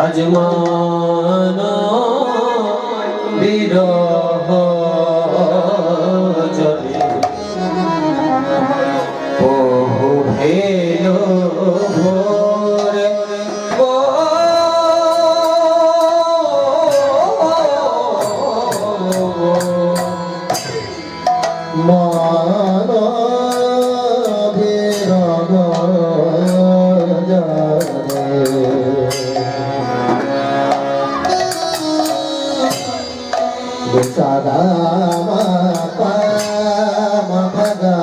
Ajman বিরহ জলে বহু ভেল ভোরে মান বিরহ sada ma pa ma pa ga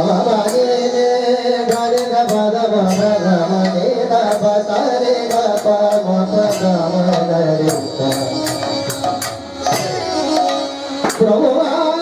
ma ga ni ga ni ga pa da ma ga ma ni da pa sa re ga pa ma pa ga ma ga re sa Prabhu Baba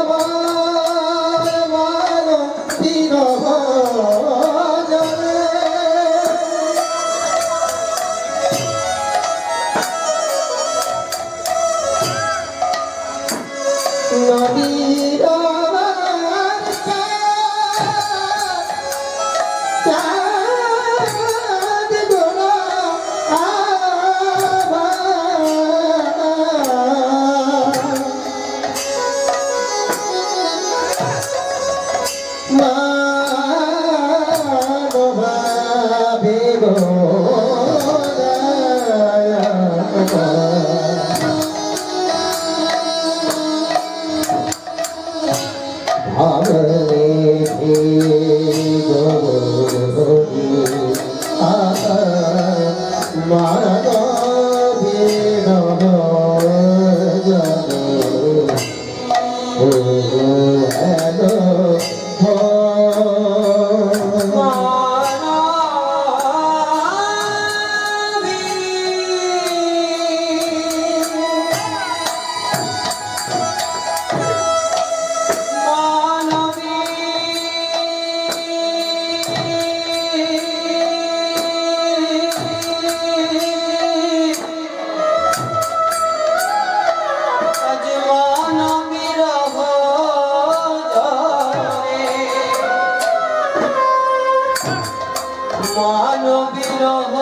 Mano Dino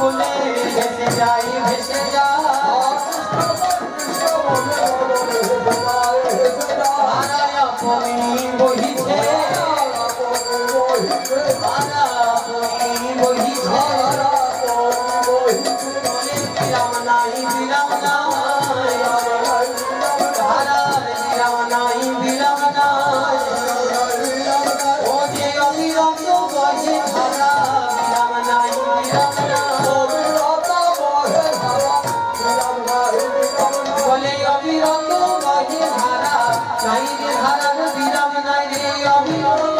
ফুলে ভেসে যাই ভেসে যাই ধারায় আপনি বহিছে ধারা আপনি বহিছে বিরাম নাই বিরাম নাই ধারার বিরাম নাই বিরাম নাই ও যে অবিরত বহে ধারা বিরাম নাই বিরাম নাই বলে অবিরত বহে ধারা নাই রে ধারার বিরাম নাই রে অবিরত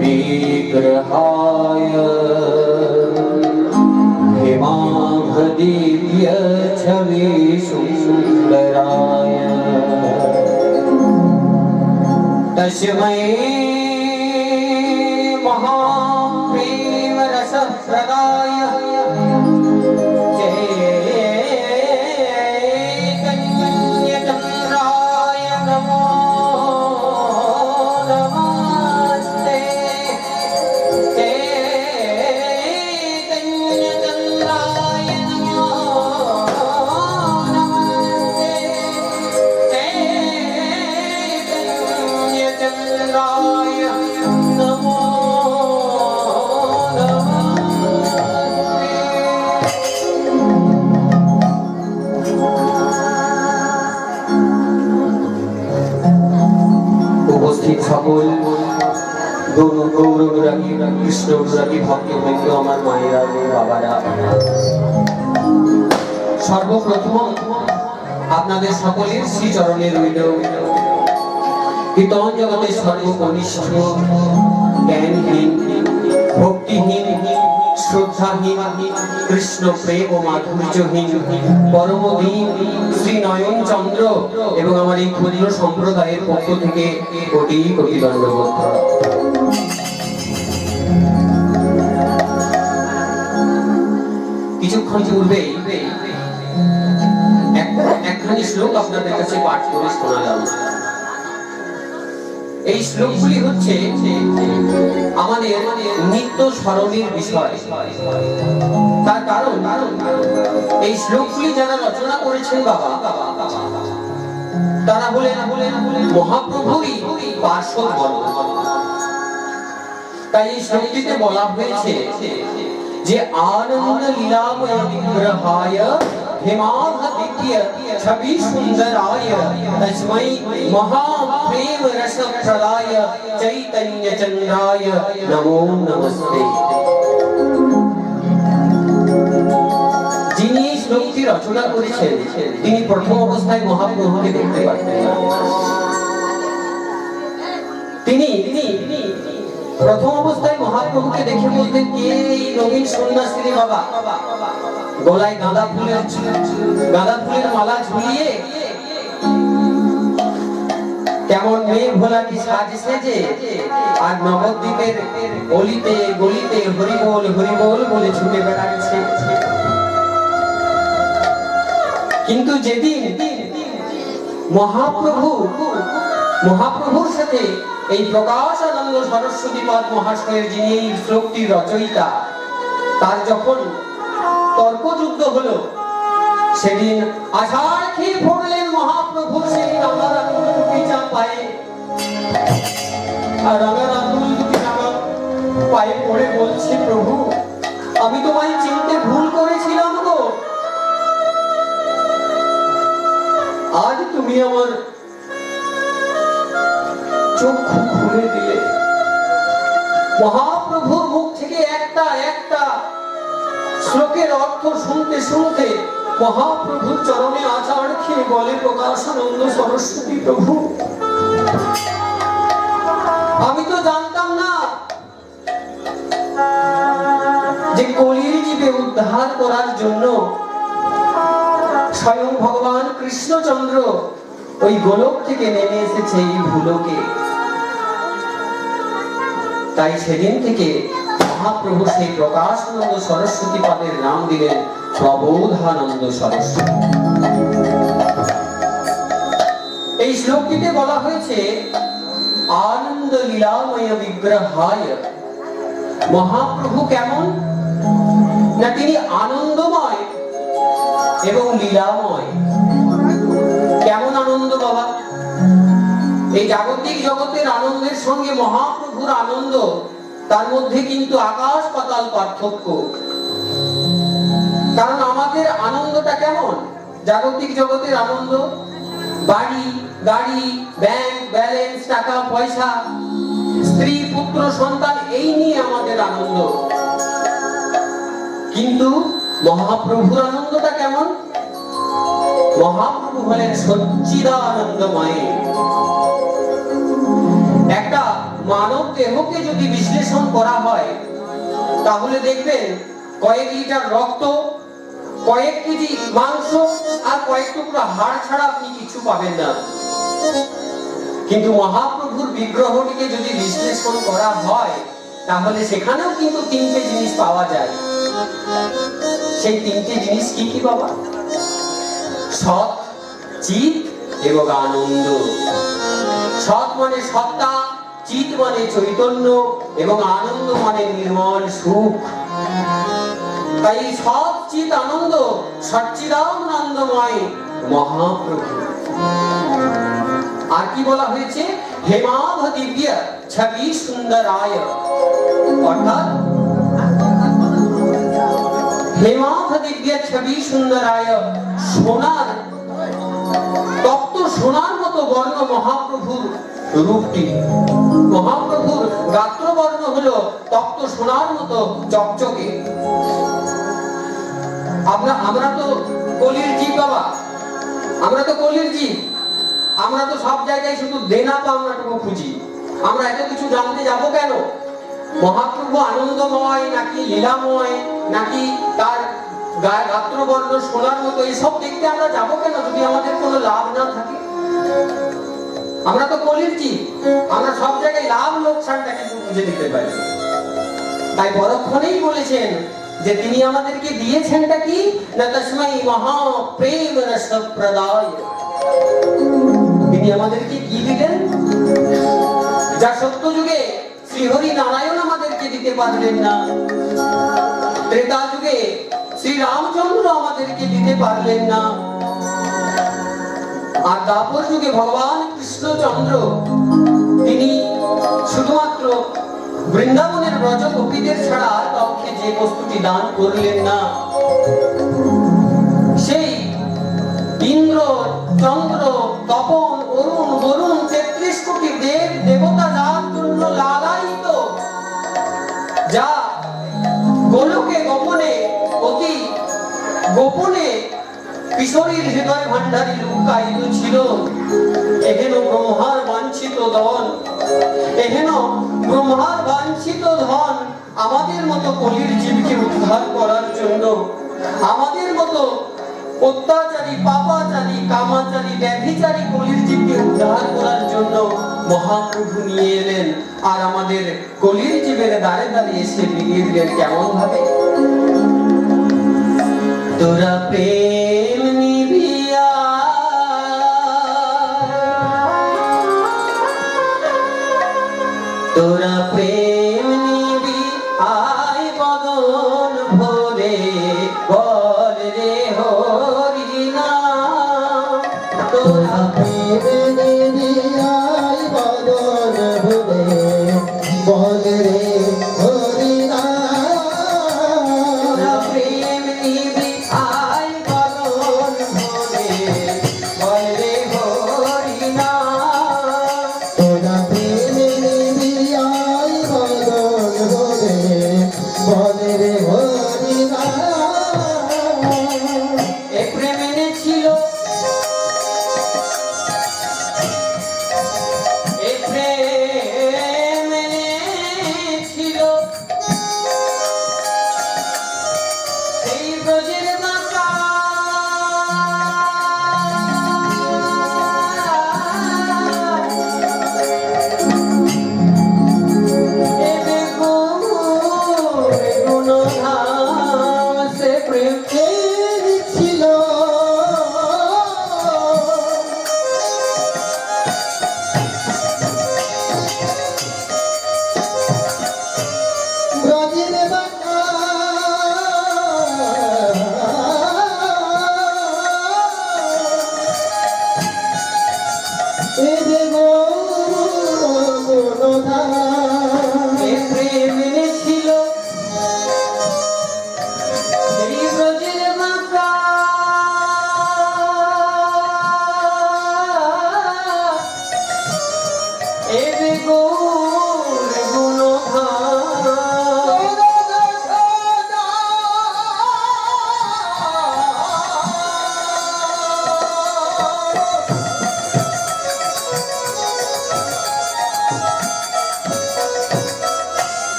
विग्रहाय हेमाभदीप्य छवि सुन्दराय तस्मै महाप्रेमरसप्रदाय चैतन्यचन्द्राय नमो नमस्ते चैतन्यचन्द्राय नमो नमस्ते चैतन्यचन्द्राय नमो উপস্থিত সকল গৌরনুরাগী কৃষ্ণ অনুরাগী ভক্তবৃন্দ আমার মায়েরা বাবারা সর্বপ্রথম আপনাদের সকলের শ্রীচরণে রইল কীর্তন জগতের সর্বকনিষ্ঠ জ্ঞানহীন ভক্তিহীন শ্রদ্ধাহীন কৃষ্ণ প্রেম ও মাধুর্যহীন পরমদীন শ্রী নয়ন চন্দ্র এবং আমার এই ক্ষুদ্র সম্প্রদায়ের পক্ষ থেকে কোটি কোটি দণ্ডবোধ। কিছুক্ষণ পূর্বে একখানি শ্লোক আপনাদের কাছে পাঠ করে শোনালাম। এই শ্লোকগুলি হচ্ছে আমাদের নিত্য স্মরণের বিষয়। তার কারণ এই শ্লোকগুলি যারা রচনা করেছেন বাবা তারা হলেন মহাপ্রভুরই পার্শ্ববর্গ। তাই এই শ্লোকটিতে বলা হয়েছে যে আনন্দ লীলাময় বিগ্রহায় हेमाभदित्य छवि सुंदराय तस्मै महाप्रेम रसप्रदाय चैतन्य चंद्राय नमो नमस्ते। যিনি এই শ্লোকটি রচনা করেছেন তিনি প্রথম অবস্থায় মহাপ্রভুকে দেখতে পারতেন না। তিনি প্রথম অবস্থায় মহাপ্রভুকে দেখে বলতেন, কে এই নবীন সন্ন্যাসী রে বাবা, গলায় গাঁদা ফুলের মালা ঝুলিয়ে কেমন মেয়ে ভোলাটি সাজ সেজে আর নবদ্বীপের গলিতে গলিতে হরিবোল হরিবোল বলে ছুটে বেড়াচ্ছে। কিন্তু যেদিন মহাপ্রভুর সাথে এই প্রকাশানন্দ সরস্বতী পাদ মহাশয়ের যিনি এই শ্লোকটির রচয়িতা তার যখন তর্কযুদ্ধ হলো, সেদিন আষাঢ় ক্ষীর ফোড়লেন মহাপ্রভুর সেই রাঙা রাতুল দুটি পায়ে, আর রাঙা রাতুল দুটি পায়ে পড়ে বলছে, প্রভু আমি তোমায় চিনতে ভুল করেছিলাম গো, আজ তুমি আমার চক্ষু খুলে দিলে। মহাপ্রভুর মুখ থেকে একটা একটা শ্লোকের অর্থ শুনতে শুনতে মহাপ্রভুর চরণে আছাড় খেয়ে বলে প্রকাশানন্দ সরস্বতী, প্রভু আমি তো জানতাম না যে কলির জীবে উদ্ধার করার জন্য স্বয়ং ভগবান কৃষ্ণচন্দ্র ওই গোলক থেকে নেমে এসেছে এই ভুলোকে। তাই সেদিন থেকে মহাপ্রভু সেই প্রকাশানন্দ সরস্বতী পাদের নাম দিলেন প্রবোধানন্দ সরস্বতী। এই শ্লোকটিতে বলা হয়েছে আনন্দ লীলাময় বিগ্রহায়। মহাপ্রভু কেমন না, তিনি আনন্দময় এবং লীলাময়। কেমন আনন্দ বাবা? এই জাগতিক জগতের আনন্দের সঙ্গে মহাপ্রভুর আনন্দ, তার মধ্যে কিন্তু আকাশ পাতাল পার্থক্য। কারণ আমাদের আনন্দটা কেমন? জাগতিক জগতের আনন্দ, বাড়ি গাড়ি, ব্যাংক ব্যালেন্স, টাকা পয়সা, স্ত্রী পুত্র সন্তান, এই নিয়ে আমাদের আনন্দ। কিন্তু মহাপ্রভুর আনন্দটা কেমন? মহাপ্রভু হলেন সচ্চিদানন্দময়। একটা মানব দেহকে যদি বিশ্লেষণ করা হয় তাহলে দেখবেন কয়েক লিটার রক্ত, কয়েক কেজি মাংস আর কয়েক টুকরো হাড় ছাড়া আপনি কিছু পাবেন না। কিন্তু মহাপ্রভুর বিগ্রহটিকে যদি বিশ্লেষণ করা হয় তাহলে সেখানেও কিন্তু তিনটে জিনিস পাওয়া যায়। সেই তিনটে জিনিস কি কি বাবা? সৎ, চিত এবং আনন্দ। সৎ মানে সত্তা, চিত মানে চৈতন্য এবং আনন্দ মানে নির্মল সুখ। তাই সৎ চিত আনন্দ সচ্চিদানন্দময় মহাপ্রভু। আর কি বলা হয়েছে? হেমাভ দিব্য ছবি সুন্দরায়। অর্থাৎ হেমাভ দিব্য ছবি সুন্দরায়, সোনার তপ্ত সোনার মতো বর্ণ মহাপ্রভুর রূপটি। মহাপ্রভুর গাত্রবর্ণ হলো তপ্ত সোনার মতো চকচকে। আমরা তো কলির জীব বাবা, আমরা তো কলির জীব। আমরা তো সব জায়গায় শুধু দেনা পাওনাটুকু খুঁজি। আমরা এত কিছু জানতে যাব কেন? মহাপ্রভু আনন্দময় নাকি লীলাময়, নাকি তার গাত্রবর্ণ সোনার মতো, এইসব দেখতে আমরা যাবো কেন যদি আমাদের কোনো লাভ না থাকে? আমরা তো কলির জীব, আমরা সব জায়গায় লাভ লোকসানটা কিন্তু বুঝে নিতে পারি। তাই পরক্ষণেই বলেছেন যে তিনি আমাদেরকে দিয়েছেনটা কি না, তস্मै মহা প্রেম রস প্রদায়। তিনি আমাদেরকে কি দিলেন যা সত্য যুগে শ্রীহরি নারায়ণ আমাদেরকে দিতে পারলেন না, ত্রেতা যুগে শ্রী রামচন্দ্র আমাদেরকে দিতে পারলেন না, আর দাপর যুগে ভগবান কৃষ্ণচন্দ্র তিনি শুধুমাত্র বৃন্দাবনের ব্রজ গোপীদের ছাড়া আর কাউকে যে বস্তুটি দান করলেন না, সেই ইন্দ্র চন্দ্র তপন অরুণ বরুণ ৩৩ কোটি দেব দেবতা যার জন্য লালায়িত, যা গোলকে গোপনে অতি গোপনে কিশোরীর হৃদয় ভান্ডারী লুকায়িত ছিল, এহেন ব্রহ্মার বাঞ্ছিত ধন, এহেন ব্রহ্মার বাঞ্ছিত ধন আমাদের মতো কলির জীবকে উদ্ধার করার জন্য, আমাদের মতো অত্যাচারী পাপাচারী কামাচারী ব্যভিচারী কলির জীবকে উদ্ধার করার জন্য মহাপ্রভু নিয়ে এলেন। আর আমাদের কলির জীবের দ্বারে দ্বারে এসে বিলিয়ে দিলেন কেমন ভাবে? তোরা প্রেম নিবিয়া তোরা প্রেম নিবি আয় বদন ভরে, বল রে হরি নাম। তোরা প্রেম নিবি আয় বদন ভরে, বল রে হরি নাম। তোরা প্রেম নিবি আয় বদন ভরে, বল রে হরি নাম। তোরা প্রেম নিবি আয় বদন ভরে, বল রে হরি নাম। এ প্রেম এনেছিল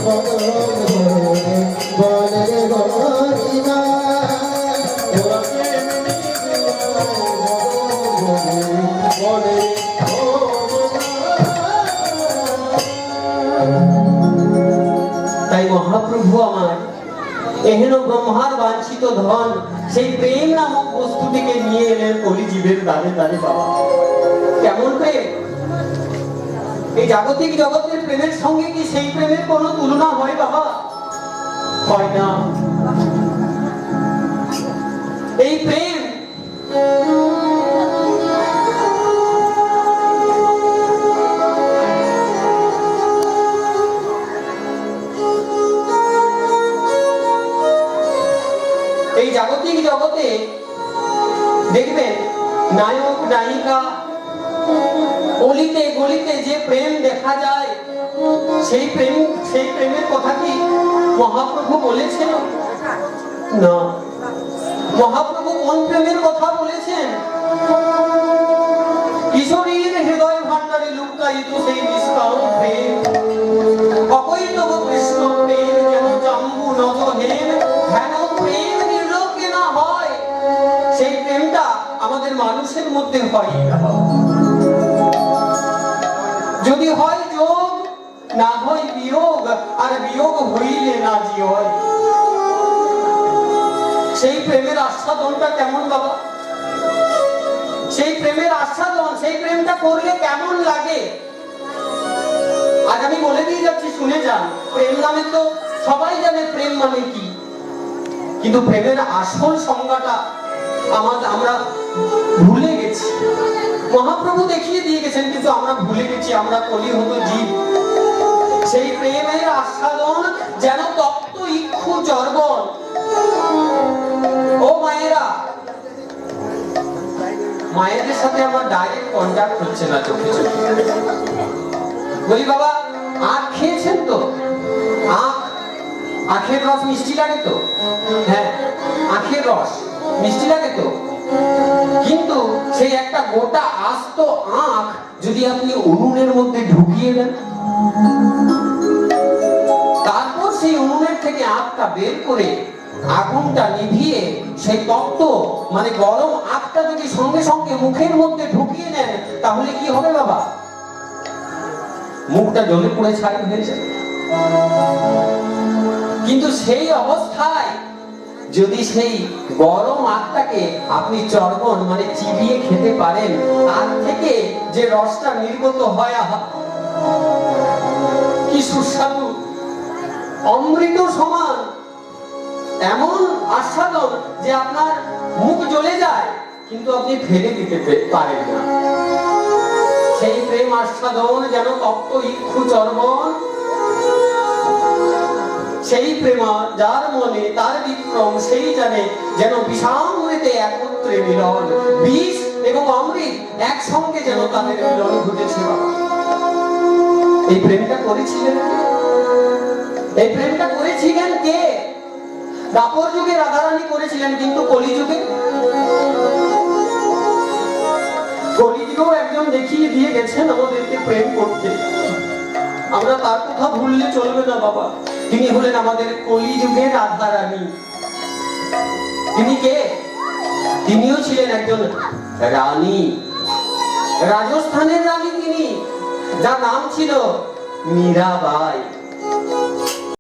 বলে গরিমা তাই মহাপ্রভু আমার এহেন ব্রহ্মার বাঞ্ছিত ধন সেই প্রেম নামক বস্তুটিকে নিয়ে এলেন কলিজীবের দ্বারে দ্বারে বাবা। কেমন প্রেম! এই জাগতিক জগতের প্রেমের সঙ্গে কি সেই প্রেমের কোনো তুলনা হয় বাবা? হয় না। এই প্রেম এই জাগতিক জগতে দেখবেন নায়ক নায়িকা অলিতে গলিতে যে প্রেম দেখা যায়, সেই প্রেমের কথা কি মহাপ্রভু বলেছেন? না। মহাপ্রভু কোন প্রেমের কথা বলেছেন? কিশোরীর হৃদয় ভান্ডারে লুকায়িত সেই নিষ্কাম প্রেম, অকৈতব কৃষ্ণ প্রেম যেন জাম্বু নতহেন, হেন প্রেম নির্লোকে না হয়। সেই প্রেমটা আমাদের মানুষের মধ্যে হয় না। যদি হয় যোগ, না হয় বিয়োগ, আর বিয়োগ হইলে না জিয়। সেই প্রেমের আস্বাদনটা কেমন বাবা? সেই প্রেমের আস্বাদন, সেই প্রেমটা করলে কেমন লাগে? আজ আমি বলে দিয়ে যাচ্ছি, শুনে যান। প্রেম নামে তো সবাই জানে প্রেম মানে কি, কিন্তু প্রেমের আসল সংজ্ঞাটা আমরা ভুলে গেছি। মহাপ্রভু দেখিয়ে দিয়ে গেছেন, কিন্তু আমরা ভুলে গেছি। আমরা কলিহত জীব। সেই প্রেমের আস্বাদন যেন তপ্ত ইক্ষু চর্বণ। ও মায়েরা, মায়েদের সাথে আমার ডাইরেক্ট কন্ট্যাক্ট হচ্ছে না চোখে চোখে। বলি বাবা, আখ খেয়েছেন তো? আখের রস মিষ্টি লাগে তো? হ্যাঁ, আখের রস মিষ্টি লাগে তো। কিন্তু সেই একটা গোটা আস্ত আখ যদি আপনি উনুনের মধ্যে ঢুকিয়ে দেন, তারপর সেই উনুনের থেকে আখটা বের করে আগুনটা নিভিয়ে সেই তপ্ত মানে গরম আখটা যদি সঙ্গে সঙ্গে মুখের মধ্যে ঢুকিয়ে নেন, তাহলে কি হবে বাবা? মুখটা জ্বলে পুড়ে ছাই হয়ে যাবে। কিন্তু সেই অবস্থায় যদি সেই গরম আখটাকে আপনি চর্বণ মানে চিবিয়ে খেতে পারেন, তার থেকে যে রসটা নির্গত হয়, কি সুস্বাদু! অমৃত সমান এমন আস্বাদন যে আপনার মুখ জ্বলে যায়, কিন্তু আপনি ফেলে দিতে পারেন না। সেই প্রেম আস্বাদন যেন তপ্ত ইক্ষু চর্বণ। সেই প্রেমা যার মনে তার বিক্রম সেই জানে, যেন বিষামৃতে একত্রে মিলন। বিষ এবং অমৃত একসঙ্গে যেন তাদের মিলন ঘটেছে। এই প্রেমটা করেছিলেন, এই প্রেমটা করেছিলেন কে? দাপর যুগে রাধারানী করেছিলেন, কিন্তু কলিযুগে কলিযুগেও একজন দেখিয়ে দিয়ে গেছেন আমাদেরকে প্রেম করতে। আমরা তার কথা ভুললে চলবে না বাবা। তিনি হলেন আমাদের কলিযুগের রাধারানী। তিনি কে? তিনিও ছিলেন একজন রানী, রাজস্থানের রানী তিনি, যার নাম ছিল মীরাবাই।